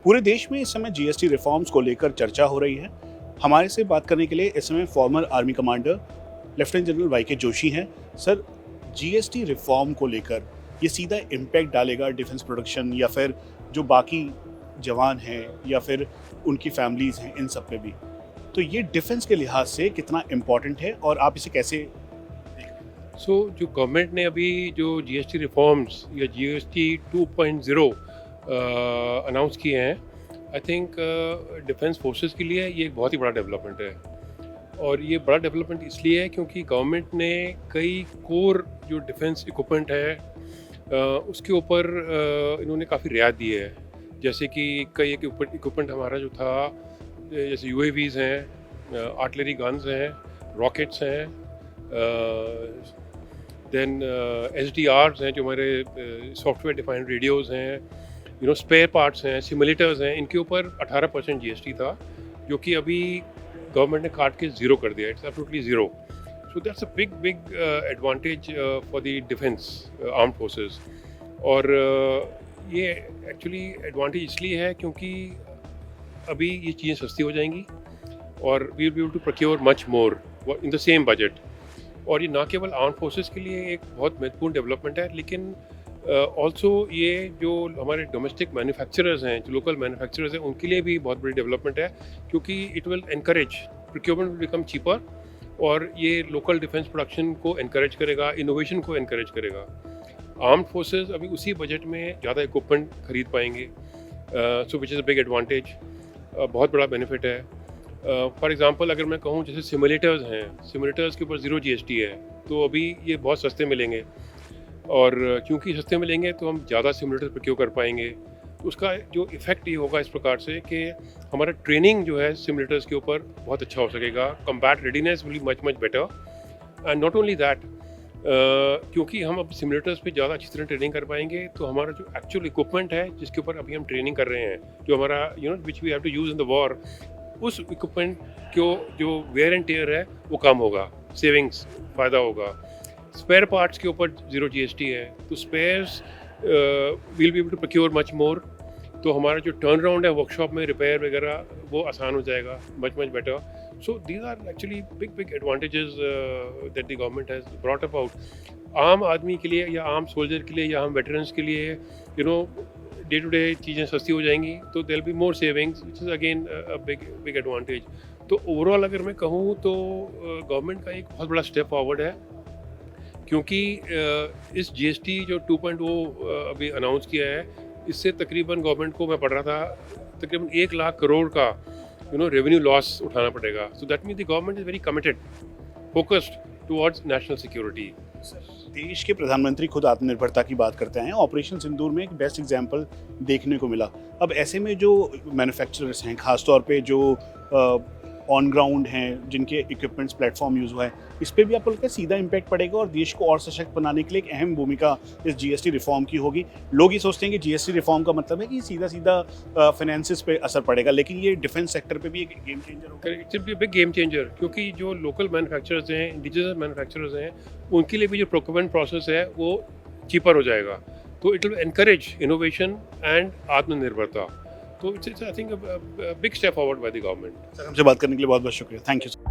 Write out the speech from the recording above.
पूरे देश में इस समय जीएसटी रिफॉर्म्स को लेकर चर्चा हो रही है। हमारे से बात करने के लिए इस समय former army commander lieutenant general YK Joshi हैं। सर, जीएसटी रिफॉर्म को लेकर ये सीधा इम्पैक्ट डालेगा डिफेंस प्रोडक्शन या फिर जो बाकी जवान हैं या फिर उनकी फैमिलीज हैं, इन सब पे भी? तो ये डिफेंस के लिहाज से कितना इम्पोर्टेंट है और आप इसे कैसे? जो गवर्नमेंट ने अभी जो जीएसटी रिफॉर्म्स या जीएसटी 2.0 अनाउंस किए हैं, आई थिंक डिफेंस फोर्सेस के लिए ये एक बहुत ही बड़ा डेवलपमेंट है। और ये बड़ा डेवलपमेंट इसलिए है क्योंकि गवर्नमेंट ने कई कोर जो डिफेंस इक्विपमेंट है उसके ऊपर इन्होंने काफ़ी रियायत दी है। जैसे कि कई एक इक्विपमेंट हमारा जो था, जैसे यूएवीज़ हैं, आर्टिलरी गन्स हैं, रॉकेट्स हैं, देन SDRs हैं जो हमारे सॉफ्टवेयर डिफाइंड रेडियोज़ हैं, स्पेयर पार्ट्स हैं, सिमुलेटर्स हैं। इनके ऊपर 18% जीएसटी था, जो कि अभी गवर्नमेंट ने काट के ज़ीरो कर दिया। It's absolutely zero. So that's a big advantage for the defence armed forces. और ये एक्चुअली एडवांटेज इसलिए है क्योंकि अभी ये चीज़ें सस्ती हो जाएंगी और we will be able to procure much more in the same budget. और ये ना केवल आर्म फोर्सेस के लिए एक बहुत महत्वपूर्ण डेवलपमेंट है, लेकिन ऑल्सो ये जो हमारे डोमेस्टिक मैन्युफैक्चरर्स हैं, जो लोकल मैन्युफैक्चरर्स हैं, उनके लिए भी बहुत बड़ी डेवलपमेंट है, क्योंकि it will encourage procurement will become cheaper. और ये लोकल डिफेंस प्रोडक्शन को एनकरेज करेगा, इनोवेशन को एनकरेज करेगा। आर्म्ड फोर्सेस अभी उसी बजट में ज़्यादा इक्विपमेंट खरीद पाएंगे, so which is a big advantage. बहुत बड़ा बेनिफिट है। फॉर एग्ज़ाम्पल अगर मैं कहूँ, जैसे सिमुलेटर्स हैं, सिमुलेटर्स के ऊपर ज़ीरो जीएसटी है, तो अभी ये बहुत सस्ते मिलेंगे। और क्योंकि सस्ते मिलेंगे तो हम ज़्यादा सिमुलेटर प्रोक्योर कर पाएंगे। तो उसका जो इफ़ेक्ट ये होगा इस प्रकार से कि हमारा ट्रेनिंग जो है सिमुलेटर्स के ऊपर बहुत अच्छा हो सकेगा। Combat readiness will be much better. And not only that, क्योंकि हम अब सिमुलेटर्स पे ज़्यादा अच्छी तरह ट्रेनिंग कर पाएंगे, तो हमारा जो एक्चुअल इक्विपमेंट है जिसके ऊपर अभी हम ट्रेनिंग कर रहे हैं, जो हमारा which we have to use in the war, उस इक्विपमेंट को जो वेयर एंड टेयर है वो कम होगा, सेविंग्स फ़ायदा होगा। स्पेयर पार्ट्स के ऊपर ज़ीरो जीएसटी है, तो spares will be able to procure much more. तो हमारा जो टर्न अराउंड है वर्कशॉप में, रिपेयर वगैरह, वो आसान हो जाएगा, much better. So these are actually big advantages that the government has brought about. आम आदमी के लिए या आम सोल्जर के लिए या आम वेटरन्स के लिए डे टू डे चीज़ें सस्ती हो जाएंगी, तो there will be more savings, which is again a big advantage. तो ओवरऑल अगर मैं कहूँ तो गवर्नमेंट का एक बहुत बड़ा स्टेप फॉरवर्ड है, क्योंकि इस जीएसटी जो 2.0 अभी अनाउंस किया है, इससे तकरीबन गवर्नमेंट को, मैं पढ़ रहा था, तकरीबन 1 लाख करोड़ का रेवेन्यू लॉस उठाना पड़ेगा। So that means the government is very committed, focused towards national security. देश के प्रधानमंत्री खुद आत्मनिर्भरता की बात करते हैं। ऑपरेशन सिंदूर में एक बेस्ट एग्जांपल देखने को मिला। अब ऐसे में जो मैन्युफैक्चरर्स हैं, खासतौर पे जो ऑन ग्राउंड हैं, जिनके इक्विपमेंट्स प्लेटफॉर्म यूज़ हुआ है, इस पे भी आपको लगता है सीधा इम्पैक्ट पड़ेगा और देश को और सशक्त बनाने के लिए एक अहम भूमिका इस जीएसटी रिफॉर्म की होगी? लोग ये सोचते हैं कि जीएसटी रिफॉर्म का मतलब है कि सीधा फाइनेंसिस पे असर पड़ेगा, लेकिन ये डिफेंस सेक्टर पे भी एक गेम चेंजर होगा। It's B big game changer, क्योंकि जो लोकल मैन्युफैक्चरर्स हैं, इंडिजिनस मैन्युफैक्चरर्स हैं, उनके लिए भी जो प्रोक्योरमेंट प्रोसेस है वो चीपर हो जाएगा। तो it will encourage innovation and आत्मनिर्भरता। तो it's I think big step forward by the government. Sir, हमसे बात करने के लिए बहुत बहुत शुक्रिया। Thank you.